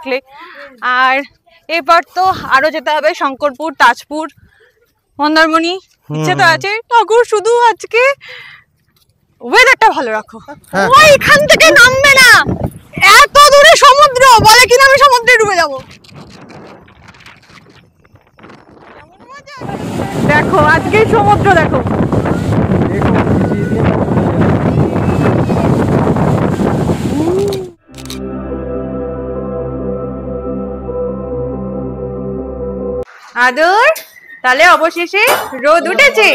দেখলে। আর এবার তো আরো যেতে হবে শঙ্করপুর, তাজপুর, মন্দারমণি, ইচ্ছে তো আছে। ঠাকুর শুধু আজকে ওয়েদারটা ভালো রাখো। ওই এখান থেকে নামবে না, এত দূরে সমুদ্র, বলে কিনা আমি সমুদ্রে ডুবে যাবো। দেখো আজকে সমুদ্র দেখো। আদর, তাহলে অবশেষে রোদ উঠেছে,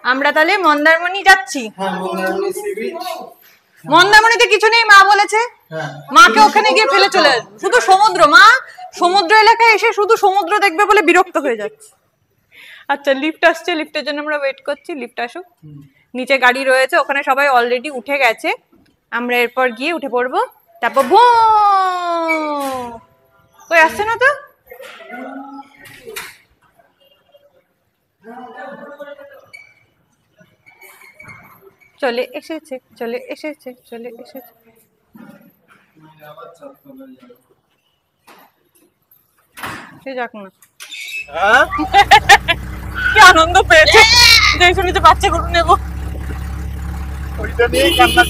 আমরা তাহলে মন্দারমণি যাচ্ছি। মন্দারমণিতে কিছু নেই মা বলেছে, মাকে ওখানে গিয়ে ফেলে চলে আসবে, শুধু সমুদ্র। মা সমুদ্র এলাকায় এসে শুধু সমুদ্র দেখবে বলে বিরক্ত হয়ে যাচ্ছে। আচ্ছা লিফট আসছে, লিফটের জন্য আমরা ওয়েট করছি, লিফট আসুক। নিচে গাড়ি রয়েছে, ওখানে সবাই অলরেডি উঠে গেছে, আমরা এরপর গিয়ে উঠে পড়বো। তারপর কই আসছে না তো, চলে এসেছে, চলে এসেছে, চলে এসেছে। যাক না, কি আনন্দ পেয়েছে যে শুনেছে বাচ্চা গরু নেবো। ওইটা নিয়ে কান্না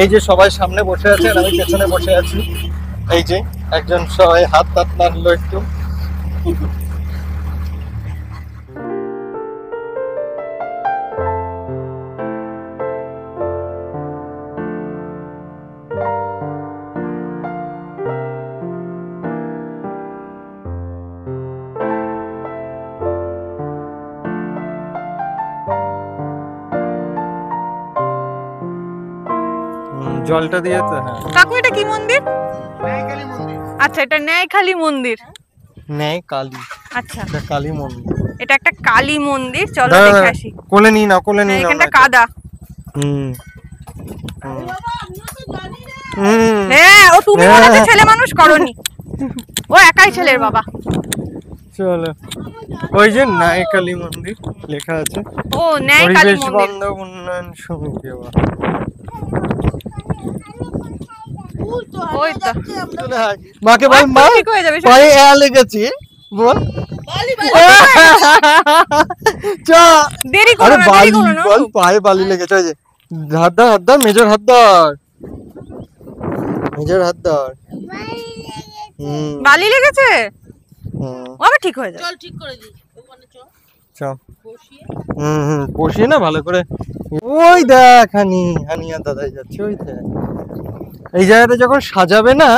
এই যে সবাই সামনে বসে আছে আর আমি পেছনে বসে আছি। এই যে একজন সবাই হাত হাত নাড়লো একটু। জলটা দিয়ে তো। হ্যাঁ কাকু এটা কি মন্দির? ন্যায়কালী মন্দির। আচ্ছা এটা ন্যায়কালী মন্দির। ন্যায়কালী, আচ্ছা এটা কালী মন্দির, এটা একটা কালী মন্দির। চলো দেখে আসি। কোলে নি না, কোলে নি না, এখানটা কাদা। হ্যাঁ ও তুমি মনে হচ্ছে ছেলে মানুষ করনি, ও একাই ছেলের বাবা। চলো ওই যে ন্যায়কালী মন্দির লেখা আছে। ও ন্যায়কালী মন্দির, পরিবেশ বান্ধব উন্নয়ন সমিতি। ওই তো মাকে বল, মা পায়ে এয়া লেগেছে বল। দেরি করো না, দেরি করো না, বল পায়ে বালি লেগেছে। ওই যে হাত ধর, হাত ধর, মেজর হাত ধর, মেজর হাত ধর। বালি লেগেছে, ও আবার ঠিক হয়ে যাবে। চল ঠিক করে দিই, ওখানে চল চল বসিয়ে না ভালো করে। ওই দেখ হানিয়া দাদাই যাচ্ছে, ওই দেখ। এই জায়গাটা যখন সাজাবে না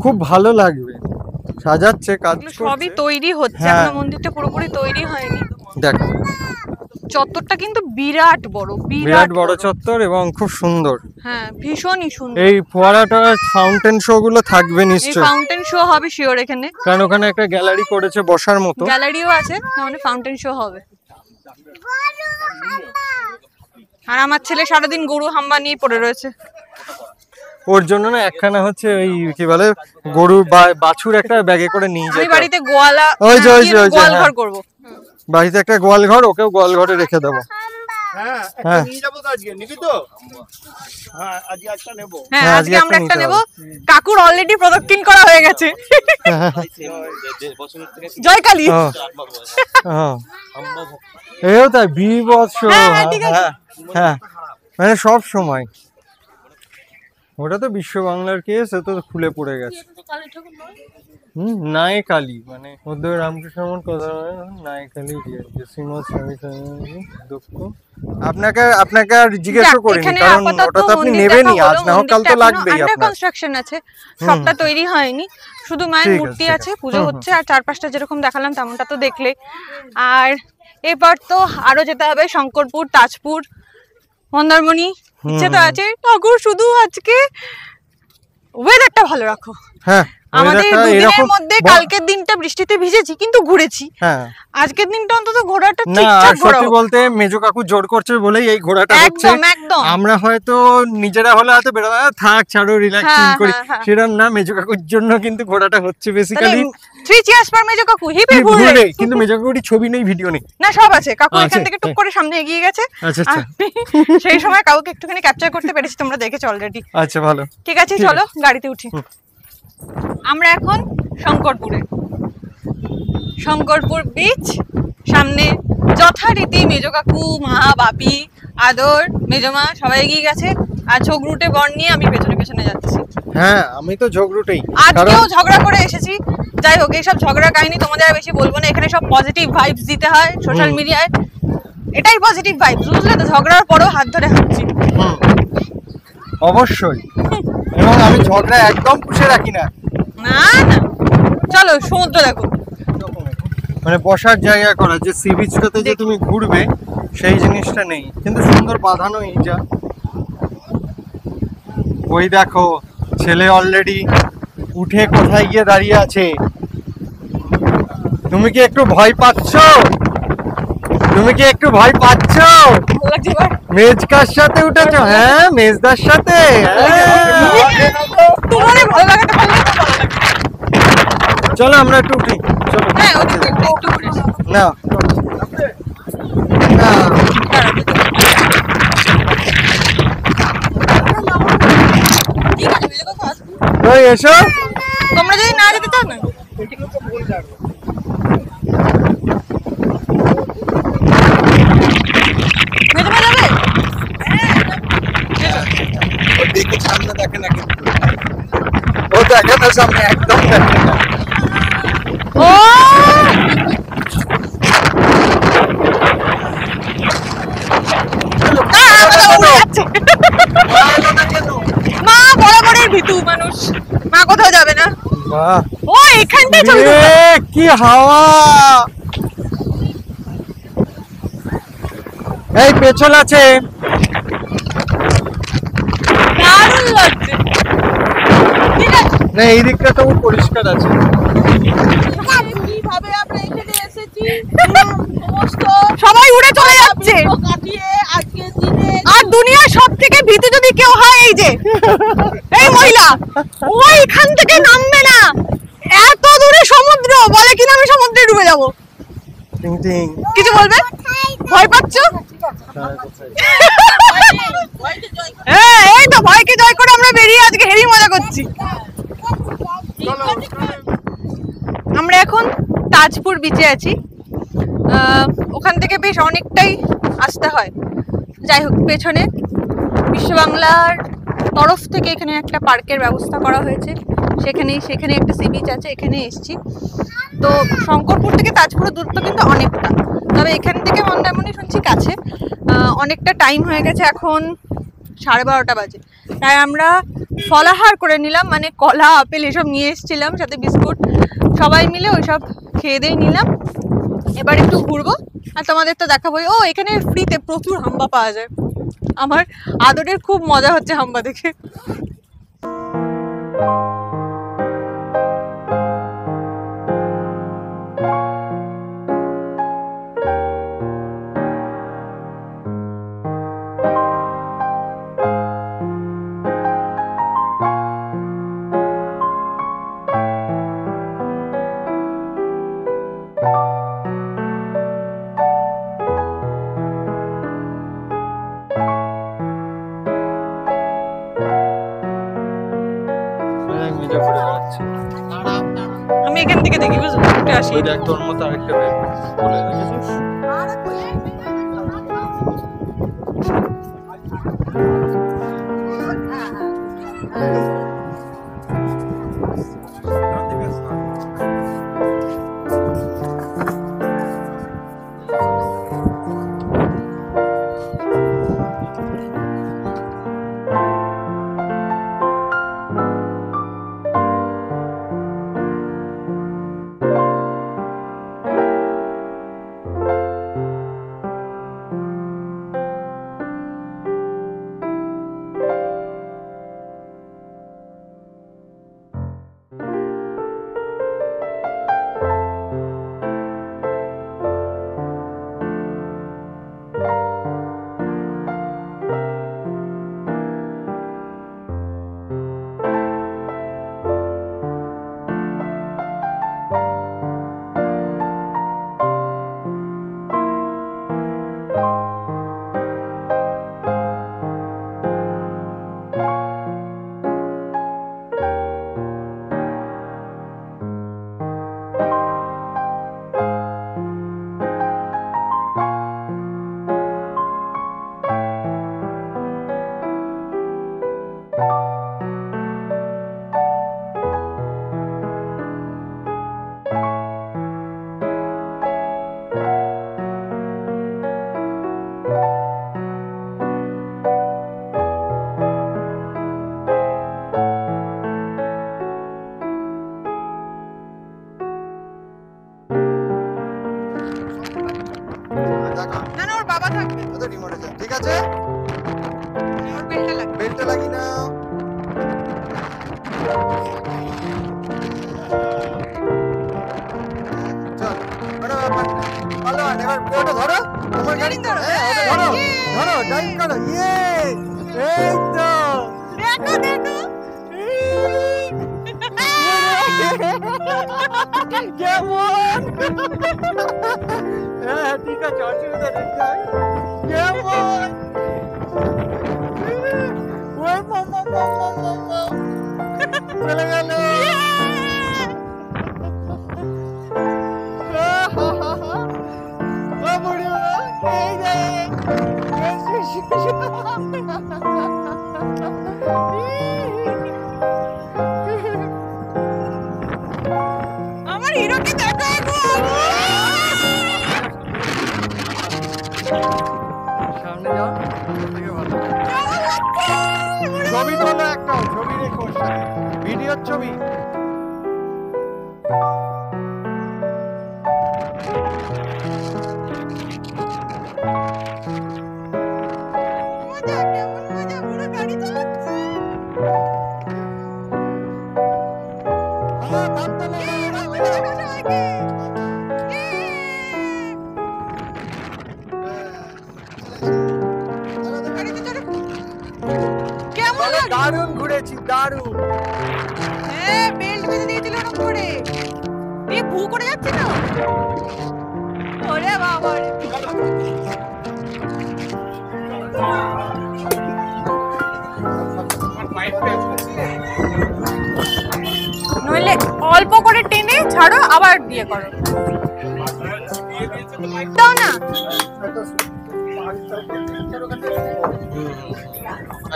খুব ভালো লাগবে। সাজাচ্ছে, কাজ সবই তৈরি হচ্ছে, এখনো মন্দিরটা পুরোপুরি তৈরি হয়নি। দেখো চত্বরটা কিন্তু বিরাট বড়, বিরাট বড় চত্বর এবং খুব সুন্দর। হ্যাঁ ভীষণই সুন্দর। এই ফোয়ারাটা, ফাউন্টেন শো গুলো থাকবে নিশ্চয়ই। ফাউন্টেন শো হবে শিওর এখানে, কারণ ওখানে একটা গ্যালারি করেছে বসার মতো। গ্যালারিও আছে, মানে ফাউন্টেন শো হবে। আর আমার ছেলে সারাদিন গরু হাম্বা নিয়ে পড়ে রয়েছে। ওর জন্য না একখানা হচ্ছে ওই কি বলে গরু বাছুর একটা ব্যাগে করে নিয়ে যায়। আমি বাড়িতে গোয়ালা, ওই যে গোয়াল ঘর করব, বাড়িতে একটা গোয়াল ঘর, ওকেও গোয়াল ঘরে রেখে দেবো। হ্যাঁ একটা নিয়ে যাবো তো আজকে, নিবি তো? হ্যাঁ আজকে একটা নেব। হ্যাঁ আজকে আমরা একটা নেব। কাকুর অলরেডি প্রদক্ষিণ করা হয়ে গেছে। জয় কালী। হ্যাঁ এও তাই বিবৎস। হ্যাঁ মানে সব সময় ওটা তো বিশ্ব বাংলার কেস, এত খুলে পড়ে গেছে। ন্যায়কালী মানে ওদের রামকৃষ্ণ কথা, ন্যায়কালী শ্রীমৎ স্বামী দুঃখ। আপনাকে আর জিজ্ঞাসা করিনি, কারণ ওটা তো আপনি নেবেনই, আজ না হোক কাল তো লাগবেই। আপনার কনস্ট্রাকশন আছে, সবটা তৈরি হয়নি, শুধু মায়ের মূর্তি আছে, পুজো হচ্ছে, আর চারপাশটা যেরকম দেখালাম তেমনটা তো দেখলে। আর এবার তো আরো যেতে হবে শঙ্করপুর, তাজপুর, মন্দারমণি, ইচ্ছে তো আছে। ঠাকুর শুধু আজকে ওয়েদারটা ভালো রাখো। হ্যাঁ আমাদের দুদিনের মধ্যে কালকের দিনটা বৃষ্টিতে ভিজেছি কিন্তু ঘুরেছি, আজকের দিনটা অন্তত ঘোরাটা ঠিকঠাক ঘোরা। সত্যি বলতে মেজো কাকু জোর করছে বলেই এই ঘোরাটা হচ্ছে। আমরা হয়তো নিজেরা হলে হয়তো বেরোবো, থাক ছাড়ো রিল্যাক্স করি, সেরকম না, মেজো কাকুর জন্য কিন্তু ঘোরাটা হচ্ছে বেসিক্যালি। থ্রি চিয়ার্স ফর মেজো কাকু, হিপি হুররে। কিন্তু মেজো কাকুর ছবি নেই, ভিডিও নেই। না সব আছে, কাকু আছে, এখান থেকে টুক করে সামনে এগিয়ে গেছে। আচ্ছা আচ্ছা সেই সময় কাকুকে একটুখানি ক্যাপচার করতে পেরেছি, তোমরা দেখেছো অলরেডি। আচ্ছা ভালো, ঠিক আছে চলো গাড়িতে উঠি। আমরা এখন শঙ্করপুর বিচ, সামনে যথারীতি মেজো কাকু, মা, বাপি, আদর, মেজমা সবাই এগিয়ে গেছে, আর ঝগড়ুটে বর নিয়ে আমি পেছনে পেছনে যাচ্ছি। হ্যাঁ আমি তো ঝগড়ুটেই, আজকেও ঝগড়া করে এসেছি। যাই হোক, এইসব ঝগড়া কাহিনী তোমাদের আর বেশি বলবো না, এখানে সব পজিটিভ ভাইবস দিতে হয় সোশ্যাল মিডিয়ায়, এটাই পজিটিভ ভাইবস, বুঝলে তো? ঝগড়ার পরেও হাত ধরে হাঁটছি। অবশ্যই, এবং আমি ঝগড়া একদম পুষে রাখি না। না না, চলো সমুদ্র দেখো। মানে বসার জায়গা করা, যে সি বিচটাতে যে তুমি ঘুরবে সেই জিনিসটা নেই, কিন্তু সুন্দর বাঁধানো এইটা। ওই দেখো ছেলে অলরেডি উঠে কোথায় গিয়ে দাঁড়িয়ে আছে। তুমি কি একটু ভয় পাচ্ছ? মেজকার সাথে উঠেছো? হ্যাঁ মেজদার সাথে। তোমাদের ভালো লাগাতে পারলে তো ভালো লাগে। চলো আমরা একটু উঠি, চলো। হ্যাঁ ওদিকে একটু ঘুরে আসি। না না ঠিক আছে মেজো কাকু আসো। ওই এসো। তোমরা যদি না যেতে চাও না, মেজমা যাবে? ও দেখে সামনে দেখে না, কিন্তু ও দেখে না সামনে, একদম দেখে না। ও মা বরাবরের ভীতু মানুষ, মা কোথাও যাবে না। বাহ, ও এখানটায় চলে এ, কি হাওয়া! এই পেছল আছে। দারুণ লাগছে। ঠিক আছে না এই দিকটা তো পরিষ্কার আছে। কিভাবে আমরা এখানে এসেছি সমস্ত সবাই উড়ে চলে যাচ্ছে, কাটিয়ে আজকের দিনে আর দুনিয়ার সব থেকে ভীতু যদি কেউ হয় এই যে এই মহিলা, ওইখান থেকে নামবে না। এত দূরে সমুদ্র, বলে কিনা আমি সমুদ্রে ডুবে যাবো। টিং টিং। কিছু বলবে? ভয় পাচ্ছ? হ্যাঁ এই তো ভয়কে জয় করে আমরা বেরিয়ে আজকে হেভি মজা করছি। আমরা এখন তাজপুর বিচে আছি, ওখান থেকে বেশ অনেকটাই আসতে হয়। যাই হোক, পেছনে বিশ্ব বাংলার তরফ থেকে এখানে একটা পার্কের ব্যবস্থা করা হয়েছে, সেখানে একটা সি বিচ আছে, এখানে এসেছি। তো শঙ্করপুর থেকে তাজপুরের দূরত্ব কিন্তু অনেকটা, তবে এখান থেকে মন্দারমণি শুনছি কাছে। অনেকটা টাইম হয়ে গেছে, এখন 12:30 বাজে, তাই আমরা ফলাহার করে নিলাম, মানে কলা আপেল এসব নিয়ে এসেছিলাম, সাথে বিস্কুট, সবাই মিলে ওইসব খেয়ে দিয়ে নিলাম। এবার একটু ঘুরবো আর তোমাদের তো দেখাবোই। ও এখানে ফ্রিতে প্রচুর হাম্বা পাওয়া যায়, আমার আদরের খুব মজা হচ্ছে হাম্বা দেখে। আমি এখান থেকে দেখি, বুঝলো? একটু আসি। ওই দেখ তোর মতো আরেকটা বলে দেখেছিস। মতো রিমোটে যান, ঠিক আছে? আমার বেলটা লাগে। বেল্টটা লাগি নাও। চল, কোনো ব্যাপার না। ভালো হয়, এবার ওটা ধরো, তোমার গাড়ি ধরো, হ্যাঁ ওটা ধরো, ধরো, ড্রাইভ করো, ইয়ে, এই তো। দেখো দেখো কেমন? হ্যাঁ ঠিক আছে, অসুবিধা নেই। কেমন? ওই চলে গেল। ও বুড়িমা, এই যে, আমার হিরোকে দেখো একবার। সামনে যাও, থেকে ভালো। কেমন লাগছে? ছবি তোলো একটা, ছবি রেখো, ভিডিওর ছবি। মজা, কেমন মজা, পুরো গাড়ি চালাচ্ছে। হ্যাঁ, বাদ তোলো, দেখো সবাইকে। গাড়িতে চড়ো। কেমন লাগে? দারুণ ঘুরেছি, দারুণ। হ্যাঁ, বেল্ট বেঁধে দিয়েছিল ওরকম করে। দিয়ে ভু করে যাচ্ছিল। ওরে বাবা রে। নইলে অল্প করে টেনে ছাড়ো, আবার দিয়ে করো। দাও না।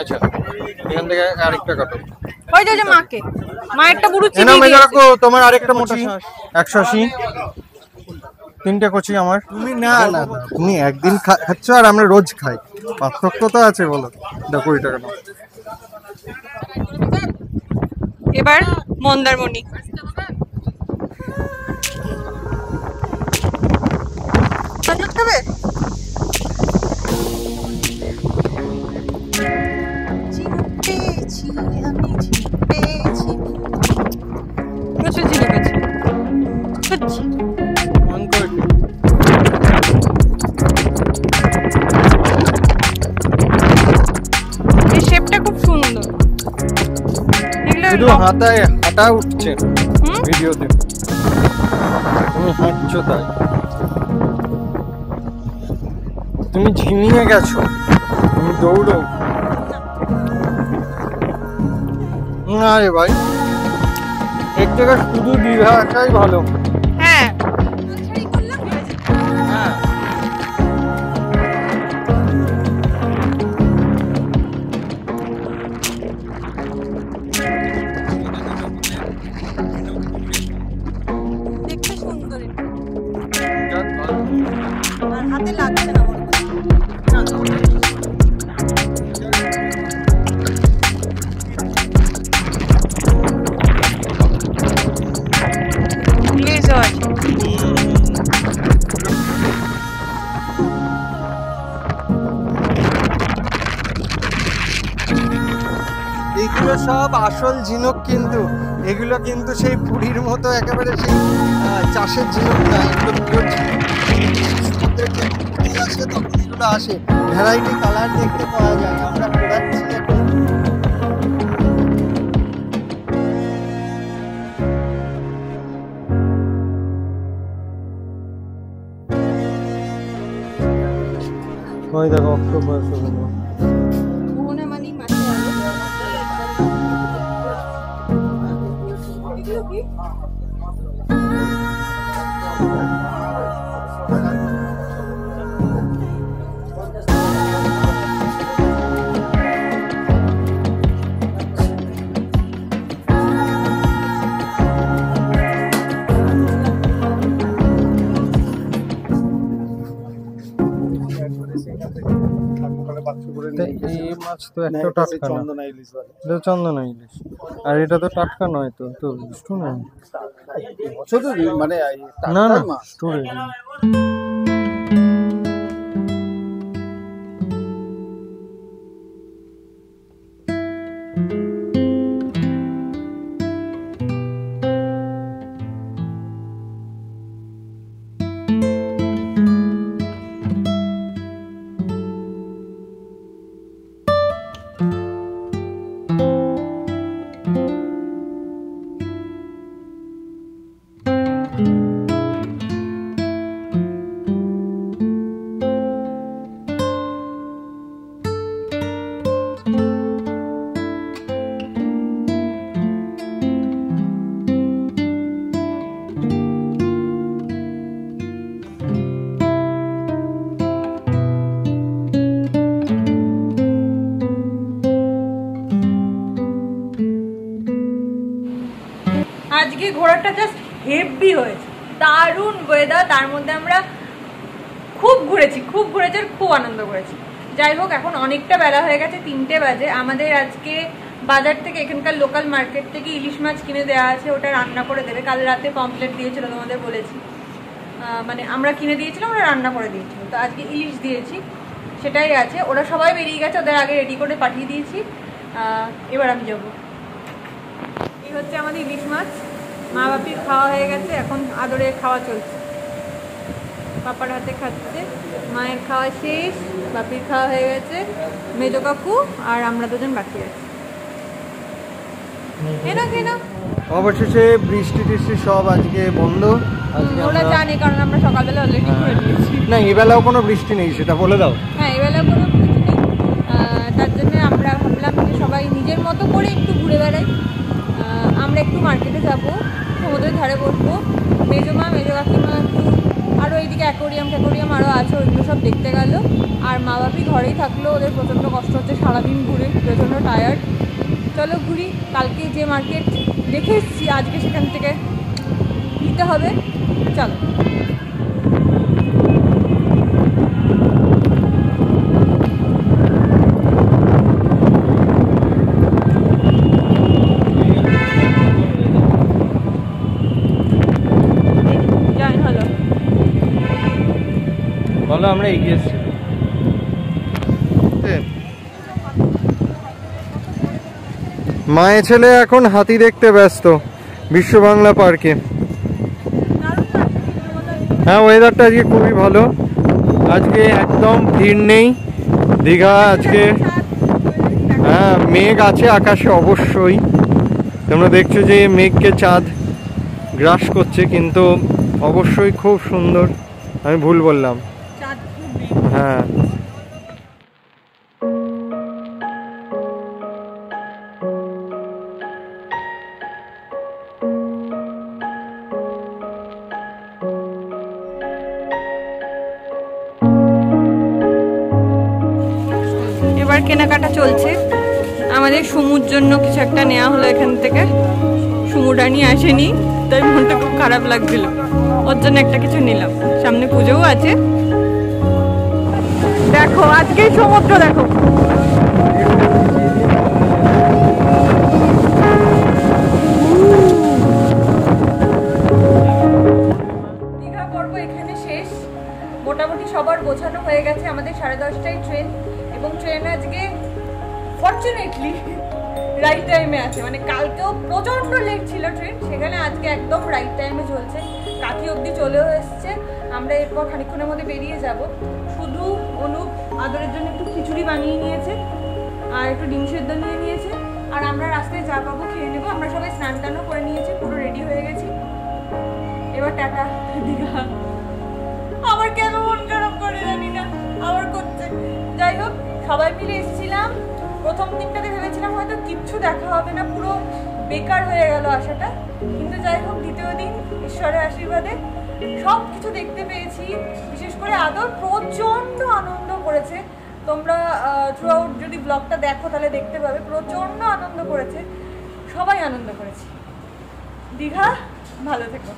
আচ্ছা, এখান থেকে আরেকটা কাটো। ওই যে মাকে, মায়েরটা পুরো এনা চিবিয়ে মেজে দিয়েছে। রাখো, তোমার আরেকটা মোটা 180। তিনটে কচি আমার। তুমি না না না, তুমি একদিন খাচ্ছ আর আমরা রোজ খাই, পার্থক্য তো আছে বলো। দেখো 20 টাকা নাও। এবার মন্দারমণি। চাচা খাবে? প্রচুর ঝিনুক আছে। সত্যি। এই শেপটা খুব সুন্দর। এগুলো শুধু হাতায় হাঁটা উঠছে ভিডিওতে, তুমি হাঁটছো তাই। তুমি ঝিমিয়ে গেছো, তুমি দৌড়ো। না রে ভাই, এর থেকে শুধু দীঘা আসাই ভালো। হ্যাঁ, হ্যাঁ, দেখতে সুন্দর এটা। যাক ভালো। আর হাতে লাগছে না মনে হচ্ছে। গ্লেজও আছে। এগুলো সব আসল ঝিনুক, কিন্তু এগুলো কিন্তু সেই পুরীর মতো একেবারে সেই চাষের ঝিনুক না, এগুলো পিওর ঝিনুক। সমুদ্রের যে পুঁটি আসে তখন এগুলো আসে, ভ্যারাইটি কালার দেখতে পাওয়া যায়। আমরা ঘোরাচ্ছি এখন। ওই দেখো অক্টোপাস ওগুলো। মোহনা মানি মাছে এগুলো কি? এই মাছ তো একটা টাটকা না, এটা চন্দনা ইলিশ। আর এটা তো টাটকা নয়, তো তো স্টোন মানে না না স্টোরে। হেভি হয়েছে, দারুণ ওয়েদার। তার মধ্যে আমরা খুব ঘুরেছি আর খুব আনন্দ করেছি। যাই হোক, এখন অনেকটা বেলা হয়ে গেছে, 3টে বাজে। আমাদের আজকে বাজার থেকে, এখানকার লোকাল মার্কেট থেকে ইলিশ মাছ কিনে দেওয়া আছে, ওটা রান্না করে দেবে। কাল রাতে পমফ্লেট দিয়েছিল, তোমাদের বলেছি, মানে আমরা কিনে দিয়েছিলাম, ওরা রান্না করে দিয়েছিল। তো আজকে ইলিশ দিয়েছি, সেটাই আছে। ওরা সবাই বেরিয়ে গেছে, ওদের আগে রেডি করে পাঠিয়ে দিয়েছি। এবার আমি যাবো। এই হচ্ছে আমাদের ইলিশ মাছ। মা বাপির খাওয়া হয়ে গেছে, এখন আদরে খাওয়া চলছে। পাপার হাতে খাচ্ছে, মায়ের খাওয়া শেষ, বাপির খাওয়া হয়ে গেছে, মেজো কাকু আর আমরা দুজন বাকি আছি। কেন অবশেষে বৃষ্টি টিষ্টি সব আজকে বন্ধ। ওরা জানে, কারণ আমরা সকালবেলা অলরেডি ঘুরে নিয়েছি। না, এবেলাও কোনো বৃষ্টি নেই, সেটা বলে দাও। হ্যাঁ, এবেলা কোনো বৃষ্টি নেই, তার জন্য আমরা ভাবলাম যে সবাই নিজের মতো করে একটু ঘুরে বেড়াই। আমরা একটু মার্কেটে যাব, সমুদ্রের ধারে বসবো, মেজো কাকিমা একটু আরও এইদিকে অ্যাকোরিয়াম আরও আছে, ওইগুলো সব দেখতে গেল। আর মা বাপি ঘরেই থাকলো, ওদের প্রচণ্ড কষ্ট হচ্ছে, সারাদিন ঘুরে প্রচণ্ড টায়ার্ড। চলো ঘুরি, কালকে যে মার্কেট দেখে এসেছি আজকে সেখান থেকে নিতে হবে। চলো। বলো, আমরা এগিয়ে এসেছি। মায়ের ছেলে এখন হাতি দেখতে ব্যস্ত বিশ্ব বাংলা পার্কে। হ্যাঁ, ওয়েদারটা আজকে খুবই ভালো, আজকে একদম ভিড় নেই দীঘা আজকে। হ্যাঁ, মেঘ আছে আকাশে অবশ্যই, তোমরা দেখছো যে মেঘকে চাঁদ গ্রাস করছে, কিন্তু অবশ্যই খুব সুন্দর। আমি ভুল বললাম, হ্যাঁ। এবার কেনাকাটা চলছে আমাদের। সুমুর জন্য কিছু একটা নেওয়া হলো এখান থেকে, সুমুটা নিয়ে আসেনি, তাই মনটা খুব খারাপ লাগছিল। ওর জন্য একটা কিছু নিলাম, সামনে পুজোও আছে। দেখো আজকে সমুদ্র দেখো, দীঘা পর্ব এখানে শেষ। মোটামুটি সবার গোছানো হয়ে গেছে। আমাদের 10:30টায় ট্রেন, এবং ট্রেন আজকে ফরচুনেটলি রাইট টাইমে আছে। মানে কালকেও প্রচন্ড লেট ছিল ট্রেন, সেখানে আজকে একদম রাইট টাইমে চলছে। কাঠি অবধি চলেও এসছে। আমরা এরপর খানিকক্ষণের মধ্যে বেরিয়ে যাব। শুধু অনুপ আদরের জন্য একটু খিচুড়ি বানিয়ে নিয়েছে আর একটু ডিম সেদ্ধ নিয়ে নিয়েছে, আর আমরা রাস্তায় যা পাবো খেয়ে নেবো। আমরা সবাই স্নান টানও করে নিয়েছি, পুরো রেডি হয়ে গেছি। এবার টাটা দীঘা। আমার কেন মন খারাপ করে জানি না, আবার করছে। যাই হোক, সবাই মিলে এসেছিলাম। প্রথম দিনটাতে ভেবেছিলাম হয়তো কিচ্ছু দেখা হবে না, পুরো বেকার হয়ে গেল আশাটা। কিন্তু যাই হোক, দ্বিতীয় দিন ঈশ্বরের আশীর্বাদে সব কিছু দেখতে পেয়েছি। বিশেষ করে আদর প্রচণ্ড আনন্দ করেছে। তোমরা থ্রু আউট যদি ব্লগটা দেখো তাহলে দেখতে পাবে, প্রচণ্ড আনন্দ করেছে, সবাই আনন্দ করেছি। দীঘা ভালো থেকো।